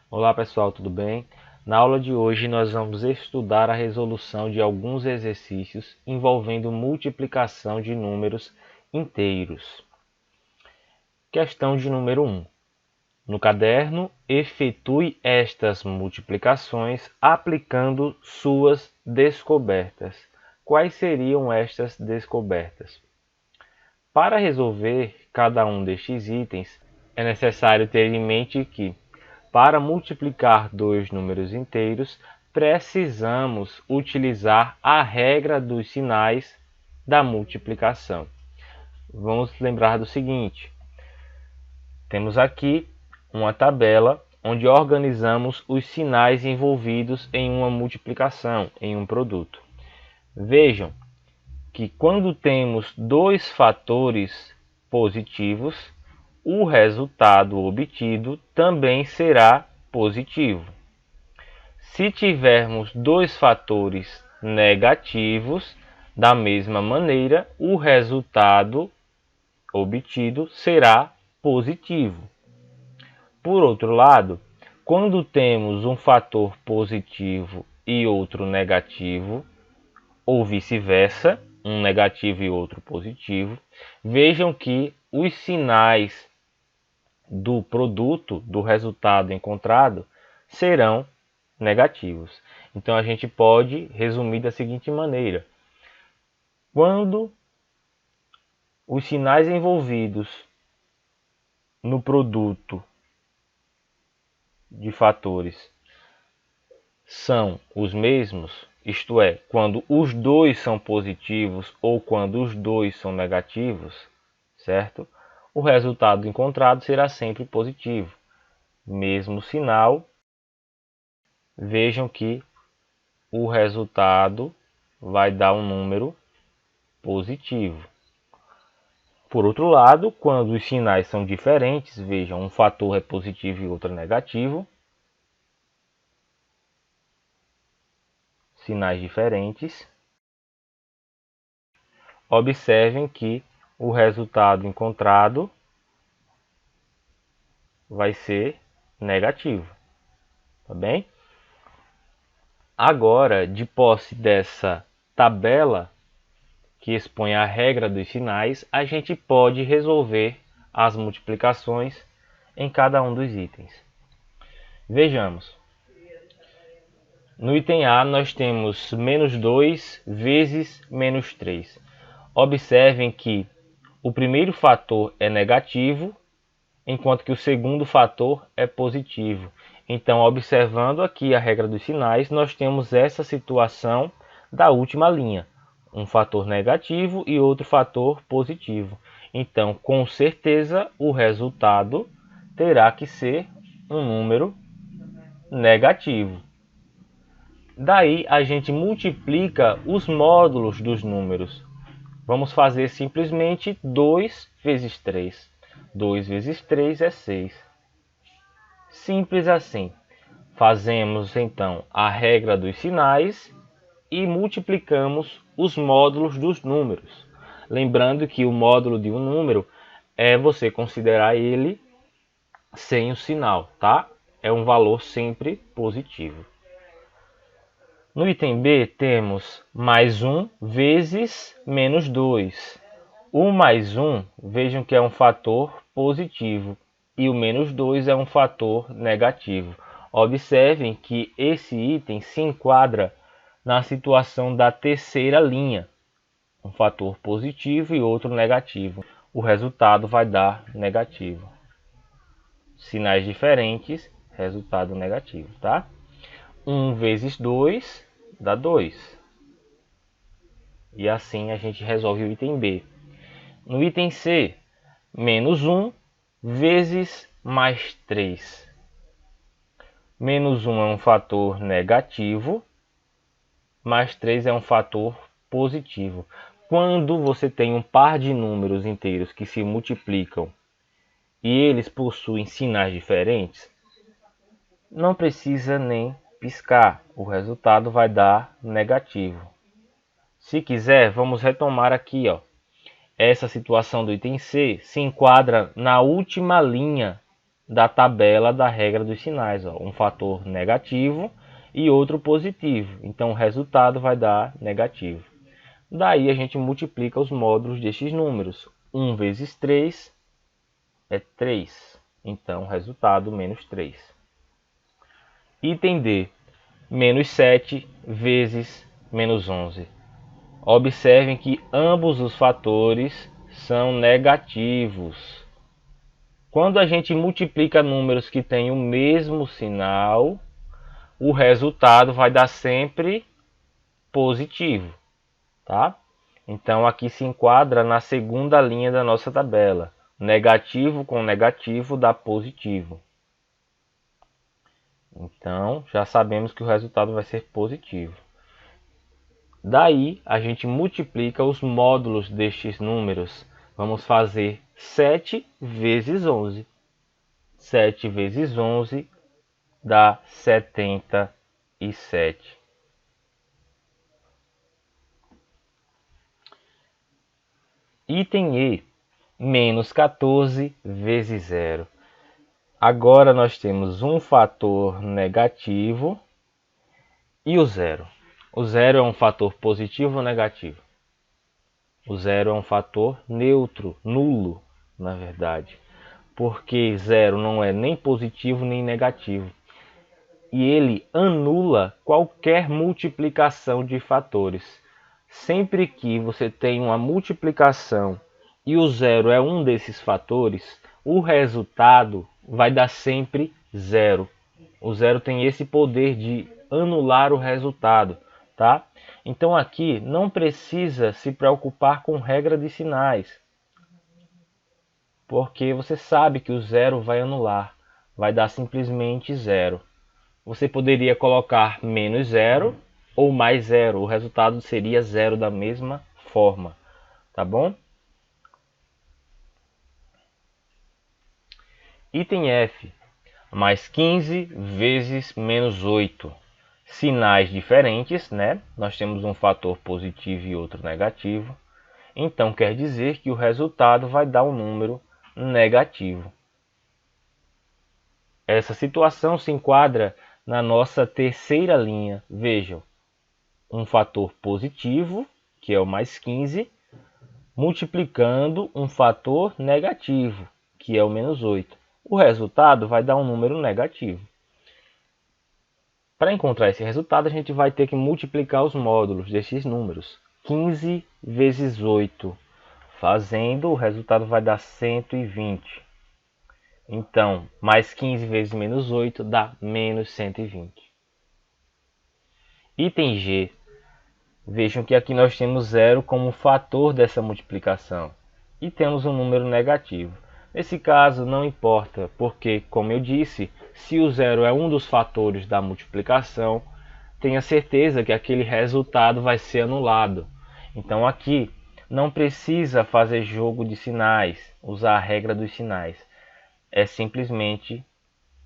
Olá pessoal, tudo bem? Na aula de hoje nós vamos estudar a resolução de alguns exercícios envolvendo multiplicação de números inteiros. Questão de número 1. No caderno, efetue estas multiplicações aplicando suas descobertas. Quais seriam estas descobertas? Para resolver cada um destes itens, é necessário ter em mente que para multiplicar dois números inteiros, precisamos utilizar a regra dos sinais da multiplicação. Vamos lembrar do seguinte: temos aqui uma tabela onde organizamos os sinais envolvidos em uma multiplicação, em um produto. Vejam que quando temos dois fatores positivos, o resultado obtido também será positivo. Se tivermos dois fatores negativos, da mesma maneira, o resultado obtido será positivo. Por outro lado, quando temos um fator positivo e outro negativo, ou vice-versa, um negativo e outro positivo, vejam que os sinais do produto, do resultado encontrado, serão negativos. Então a gente pode resumir da seguinte maneira: quando os sinais envolvidos no produto de fatores são os mesmos, isto é, quando os dois são positivos ou quando os dois são negativos, certo? O resultado encontrado será sempre positivo. Mesmo sinal, vejam que o resultado vai dar um número positivo. Por outro lado, quando os sinais são diferentes, vejam, um fator é positivo e outro é negativo, sinais diferentes, observem que o resultado encontrado vai ser negativo, tá bem? Agora, de posse dessa tabela que expõe a regra dos sinais, a gente pode resolver as multiplicações em cada um dos itens. Vejamos. No item A, nós temos menos 2 vezes menos 3. Observem que o primeiro fator é negativo, enquanto que o segundo fator é positivo. Então, observando aqui a regra dos sinais, nós temos essa situação da última linha. Um fator negativo e outro fator positivo. Então, com certeza, o resultado terá que ser um número negativo. Daí, a gente multiplica os módulos dos números. Vamos fazer simplesmente 2 vezes 3. 2 vezes 3 é 6. Simples assim. Fazemos então a regra dos sinais e multiplicamos os módulos dos números. Lembrando que o módulo de um número é você considerar ele sem o sinal, tá? É um valor sempre positivo. No item B temos mais 1 vezes menos 2. O mais 1, vejam que é um fator positivo e o menos 2 é um fator negativo. Observem que esse item se enquadra na situação da terceira linha, um fator positivo e outro negativo. O resultado vai dar negativo. Sinais diferentes, resultado negativo, tá? 1 vezes 2 dá 2. E assim a gente resolve o item B. No item C, menos 1 vezes mais 3. Menos 1 é um fator negativo, mais 3 é um fator positivo. Quando você tem um par de números inteiros que se multiplicam e eles possuem sinais diferentes, não precisa nem piscar, o resultado vai dar negativo. Se quiser, vamos retomar aqui, essa situação do item C se enquadra na última linha da tabela da regra dos sinais, ó, um fator negativo e outro positivo. Então o resultado vai dar negativo. Daí a gente multiplica os módulos destes números. 1 vezes 3 é 3. Então o resultado menos 3. Item D. Menos 7 vezes menos 11. Observem que ambos os fatores são negativos. Quando a gente multiplica números que têm o mesmo sinal, o resultado vai dar sempre positivo, tá? Então aqui se enquadra na segunda linha da nossa tabela. Negativo com negativo dá positivo. Então já sabemos que o resultado vai ser positivo. Daí a gente multiplica os módulos destes números. Vamos fazer 7 vezes 11. 7 vezes 11 dá 77. Item E, menos 14 vezes 0. Agora nós temos um fator negativo e o zero. O zero é um fator positivo ou negativo? O zero é um fator neutro, nulo, na verdade. Porque zero não é nem positivo nem negativo. E ele anula qualquer multiplicação de fatores. Sempre que você tem uma multiplicação e o zero é um desses fatores, o resultado vai dar sempre zero. O zero tem esse poder de anular o resultado, tá? Então aqui não precisa se preocupar com regra de sinais, porque você sabe que o zero vai anular, vai dar simplesmente zero. Você poderia colocar menos zero ou mais zero, o resultado seria zero da mesma forma, tá bom? Item F, mais 15 vezes menos 8. Sinais diferentes, né? Nós temos um fator positivo e outro negativo. Então quer dizer que o resultado vai dar um número negativo. Essa situação se enquadra na nossa terceira linha. Vejam, um fator positivo, que é o mais 15, multiplicando um fator negativo, que é o menos 8. O resultado vai dar um número negativo. Para encontrar esse resultado, a gente vai ter que multiplicar os módulos desses números. 15 vezes 8, fazendo, o resultado vai dar 120. Então, mais 15 vezes menos 8 dá menos 120. Item G. Vejam que aqui nós temos zero como fator dessa multiplicação. E temos um número negativo. Nesse caso não importa, porque, como eu disse, se o zero é um dos fatores da multiplicação, tenha certeza que aquele resultado vai ser anulado. Então aqui não precisa fazer jogo de sinais, usar a regra dos sinais. É simplesmente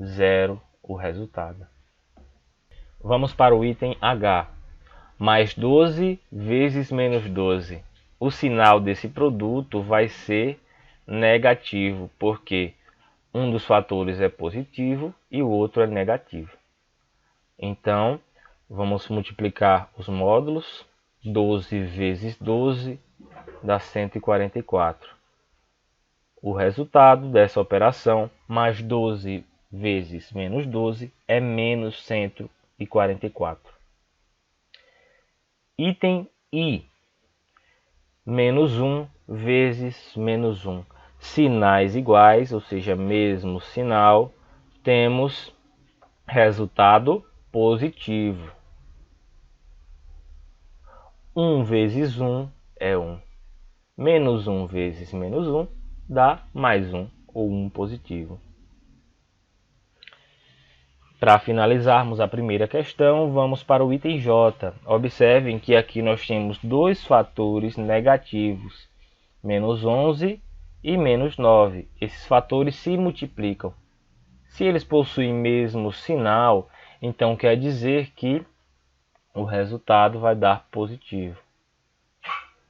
zero o resultado. Vamos para o item H. Mais 12 vezes menos 12. O sinal desse produto vai ser negativo, porque um dos fatores é positivo e o outro é negativo. Então, vamos multiplicar os módulos. 12 vezes 12 dá 144. O resultado dessa operação, mais 12 vezes menos 12, é menos 144. Item I. Menos 1 vezes menos 1. Sinais iguais, ou seja, mesmo sinal, temos resultado positivo. 1 vezes 1 é 1. Menos 1 vezes menos 1 dá mais 1, ou 1 positivo. Para finalizarmos a primeira questão, vamos para o item J. Observem que aqui nós temos dois fatores negativos, menos 11 e menos 9. Esses fatores se multiplicam. Se eles possuem mesmo sinal, então quer dizer que o resultado vai dar positivo.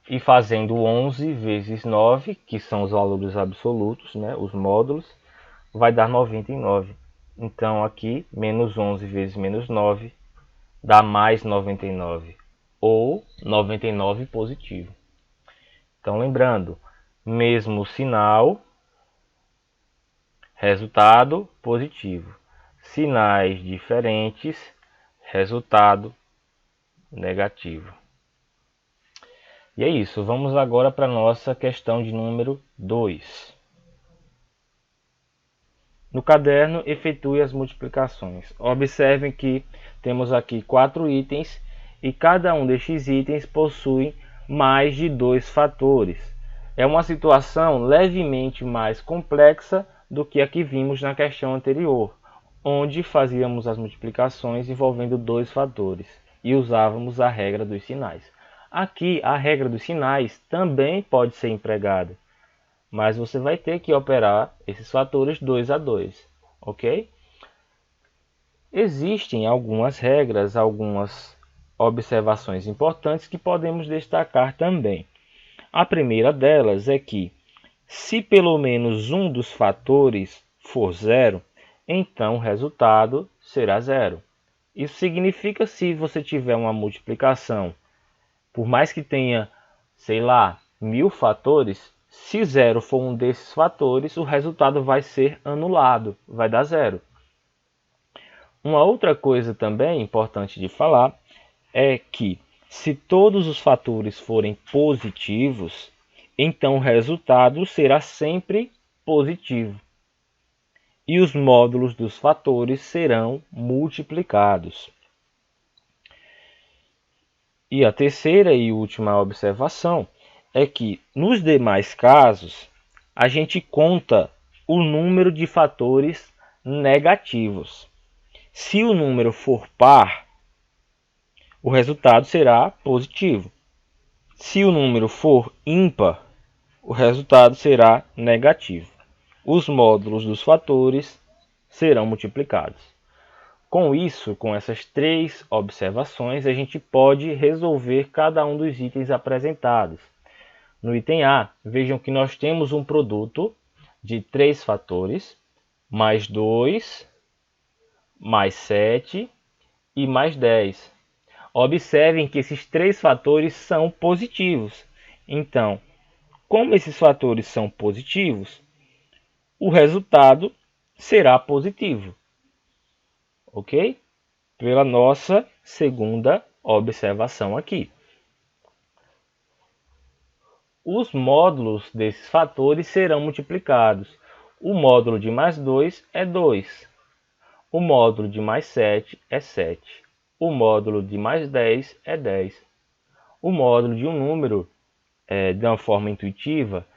E fazendo 11 vezes 9, que são os valores absolutos, né, os módulos, vai dar 99. Então aqui, menos 11 vezes menos 9 dá mais 99, ou 99 positivo. Então lembrando, mesmo sinal, resultado positivo. Sinais diferentes, resultado negativo. E é isso, vamos agora para a nossa questão de número 2. No caderno, efetue as multiplicações. Observem que temos aqui 4 itens e cada um destes itens possui mais de 2 fatores. É uma situação levemente mais complexa do que a que vimos na questão anterior, onde fazíamos as multiplicações envolvendo 2 fatores e usávamos a regra dos sinais. Aqui, a regra dos sinais também pode ser empregada, mas você vai ter que operar esses fatores 2 a 2, ok? Existem algumas regras, algumas observações importantes que podemos destacar também. A primeira delas é que, se pelo menos um dos fatores for zero, então o resultado será zero. Isso significa se você tiver uma multiplicação, por mais que tenha, sei lá, 1000 fatores, se zero for um desses fatores, o resultado vai ser anulado, vai dar zero. Uma outra coisa também importante de falar é que, se todos os fatores forem positivos, então o resultado será sempre positivo. E os módulos dos fatores serão multiplicados. E a terceira e última observação é que, nos demais casos, a gente conta o número de fatores negativos. Se o número for par, o resultado será positivo. Se o número for ímpar, o resultado será negativo. Os módulos dos fatores serão multiplicados. Com isso, com essas 3 observações, a gente pode resolver cada um dos itens apresentados. No item A, vejam que nós temos um produto de 3 fatores, mais 2, mais 7 e mais 10. Observem que esses 3 fatores são positivos. Então, como esses fatores são positivos, o resultado será positivo. Ok? Pela nossa segunda observação aqui. Os módulos desses fatores serão multiplicados. O módulo de mais 2 é 2. O módulo de mais 7 é 7. O módulo de mais 10 é 10. O módulo de um número, de uma forma intuitiva,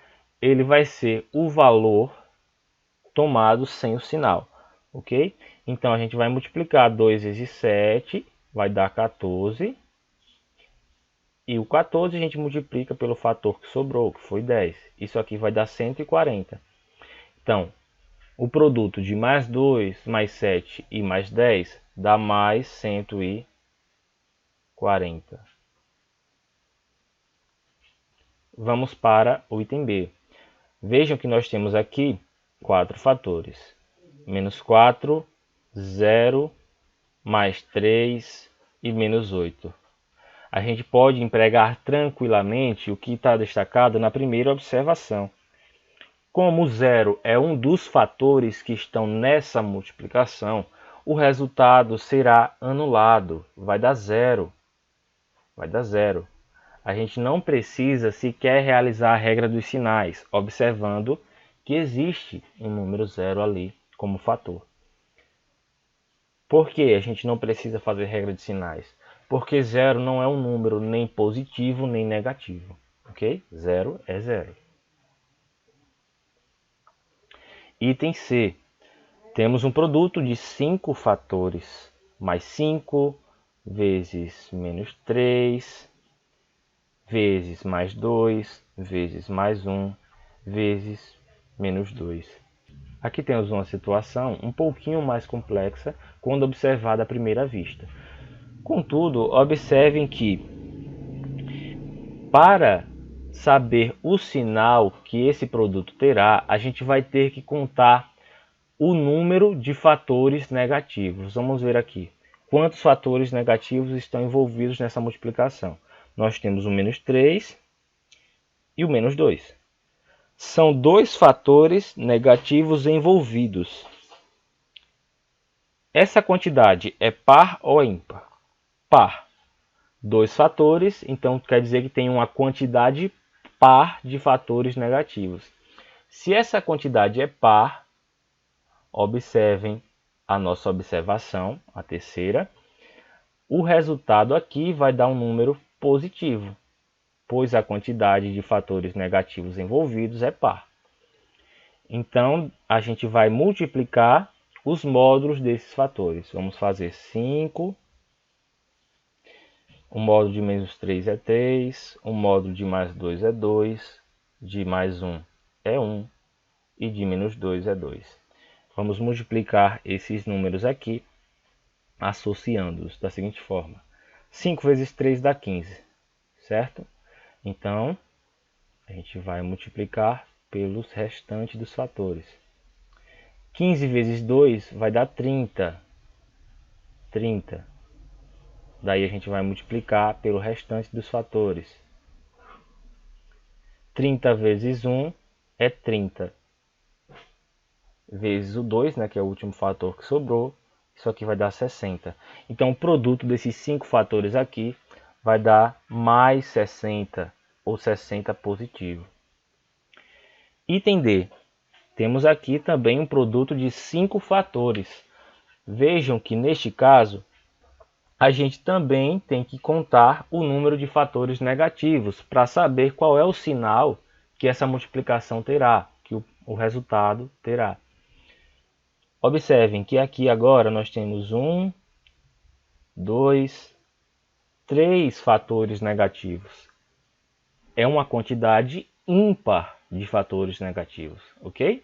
ele vai ser o valor tomado sem o sinal. Ok? Então, a gente vai multiplicar 2 vezes 7, vai dar 14. E o 14 a gente multiplica pelo fator que sobrou, que foi 10. Isso aqui vai dar 140. Então, o produto de mais 2, mais 7 e mais 10 dá mais 140. Vamos para o item B. Vejam que nós temos aqui 4 fatores. Menos 4, 0, mais 3 e menos 8. A gente pode empregar tranquilamente o que está destacado na primeira observação. Como 0 é um dos fatores que estão nessa multiplicação, o resultado será anulado, vai dar zero. Vai dar zero. A gente não precisa sequer realizar a regra dos sinais, observando que existe um número zero ali como fator. Por que a gente não precisa fazer regra de sinais? Porque zero não é um número nem positivo nem negativo. Ok? Zero é zero. Item C. Temos um produto de 5 fatores. Mais 5 vezes menos 3 vezes mais 2 vezes mais 1 vezes menos 2. Aqui temos uma situação um pouquinho mais complexa quando observada à primeira vista. Contudo, observem que, para saber o sinal que esse produto terá, a gente vai ter que contar o número de fatores negativos. Vamos ver aqui. Quantos fatores negativos estão envolvidos nessa multiplicação? Nós temos o menos 3 e o menos 2. São dois fatores negativos envolvidos. Essa quantidade é par ou é ímpar? Par. Dois fatores, então quer dizer que tem uma quantidade par de fatores negativos. Se essa quantidade é par, observem a nossa observação, a terceira. O resultado aqui vai dar um número positivo, pois a quantidade de fatores negativos envolvidos é par. Então, a gente vai multiplicar os módulos desses fatores. Vamos fazer 5. O módulo de menos 3 é 3. O módulo de mais 2 é 2. De mais 1 é 1. E de menos 2 é 2. Vamos multiplicar esses números aqui, associando-os da seguinte forma. 5 vezes 3 dá 15, certo? Então, a gente vai multiplicar pelos restantes dos fatores. 15 vezes 2 vai dar 30. 30. Daí a gente vai multiplicar pelo restante dos fatores. 30 vezes 1 é 30. Vezes o 2, né, que é o último fator que sobrou. Isso aqui vai dar 60. Então, o produto desses 5 fatores aqui vai dar mais 60, ou 60 positivo. Item D. Temos aqui também um produto de 5 fatores. Vejam que, neste caso, a gente também tem que contar o número de fatores negativos para saber qual é o sinal que essa multiplicação terá, que o resultado terá. Observem que aqui agora nós temos 1, 2, 3 fatores negativos. É uma quantidade ímpar de fatores negativos, ok?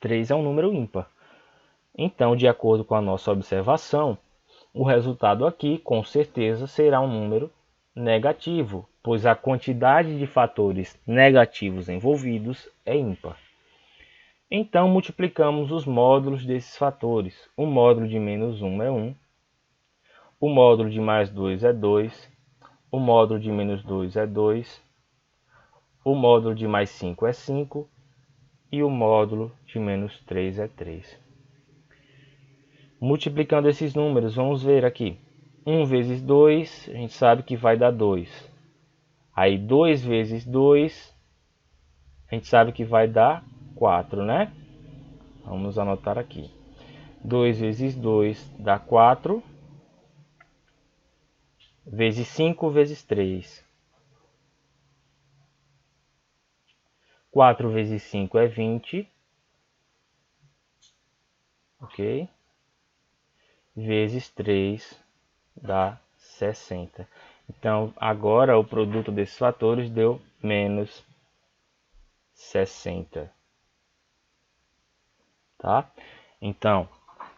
3 é um número ímpar. Então, de acordo com a nossa observação, o resultado aqui, com certeza, será um número negativo, pois a quantidade de fatores negativos envolvidos é ímpar. Então, multiplicamos os módulos desses fatores. O módulo de menos 1 é 1, o módulo de mais 2 é 2, o módulo de menos 2 é 2, o módulo de mais 5 é 5 e o módulo de menos 3 é 3. Multiplicando esses números, vamos ver aqui. 1 vezes 2, a gente sabe que vai dar 2. Aí 2 vezes 2, a gente sabe que vai dar 4, né? Vamos anotar aqui. 2 vezes 2 dá 4. Vezes 5 vezes 3. 4 vezes 5 é 20. Ok? Vezes 3 dá 60. Então, agora o produto desses fatores deu menos 60. Tá? Então,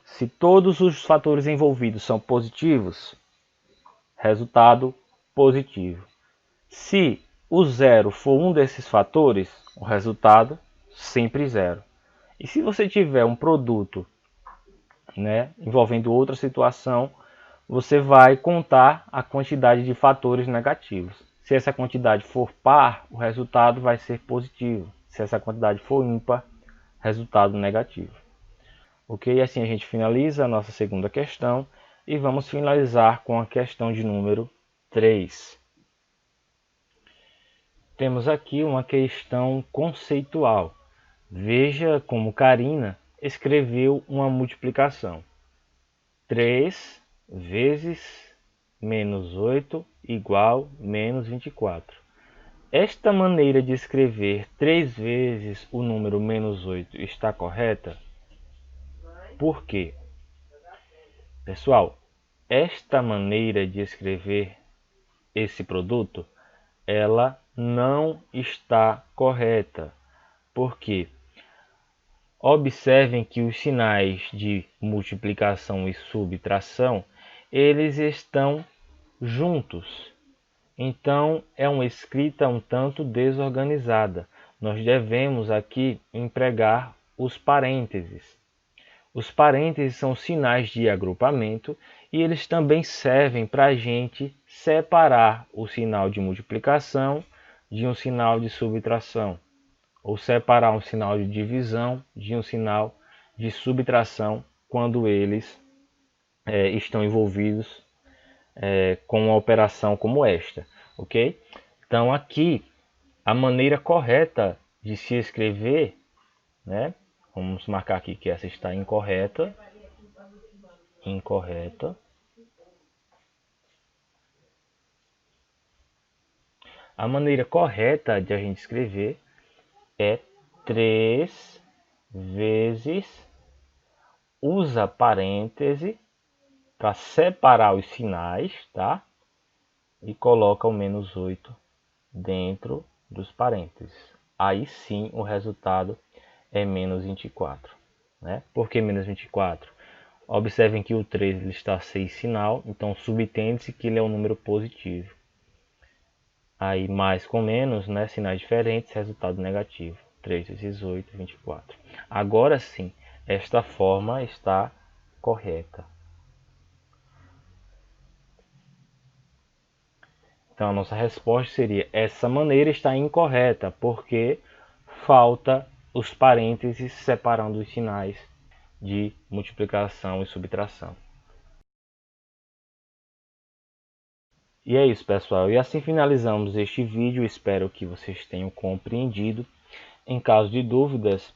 se todos os fatores envolvidos são positivos, resultado positivo. Se o zero for um desses fatores, o resultado sempre zero. E se você tiver um produto, né, envolvendo outra situação, você vai contar a quantidade de fatores negativos. Se essa quantidade for par, o resultado vai ser positivo. Se essa quantidade for ímpar, resultado negativo. Ok? Assim a gente finaliza a nossa segunda questão e vamos finalizar com a questão de número 3. Temos aqui uma questão conceitual. Veja como Karina escreveu uma multiplicação. 3 vezes menos 8 igual menos 24. Esta maneira de escrever 3 vezes o número menos 8 está correta? Por quê? Pessoal, esta maneira de escrever esse produto, ela não está correta. Por quê? Observem que os sinais de multiplicação e subtração, eles estão juntos. Então, é uma escrita um tanto desorganizada. Nós devemos aqui empregar os parênteses. Os parênteses são sinais de agrupamento e eles também servem para a gente separar o sinal de multiplicação de um sinal de subtração, ou separar um sinal de divisão de um sinal de subtração quando eles estão envolvidos com uma operação como esta, ok? Então aqui a maneira correta de se escrever, né? Vamos marcar aqui que essa está incorreta. Incorreta. A maneira correta de a gente escrever é 3 vezes, usa parêntese para separar os sinais, tá? E coloca o menos 8 dentro dos parênteses. Aí sim o resultado é menos 24. Né? Por que menos 24? Observem que o 3 está sem sinal, então subtende-se que ele é um número positivo. Aí mais com menos, né, sinais diferentes, resultado negativo. 3 vezes 8, 24. Agora sim, esta forma está correta. Então a nossa resposta seria: essa maneira está incorreta, porque falta os parênteses separando os sinais de multiplicação e subtração. E é isso, pessoal. E assim finalizamos este vídeo. Espero que vocês tenham compreendido. Em caso de dúvidas,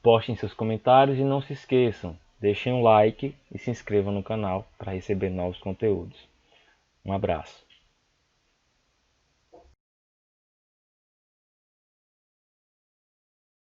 postem seus comentários e não se esqueçam, deixem um like e se inscrevam no canal para receber novos conteúdos. Um abraço.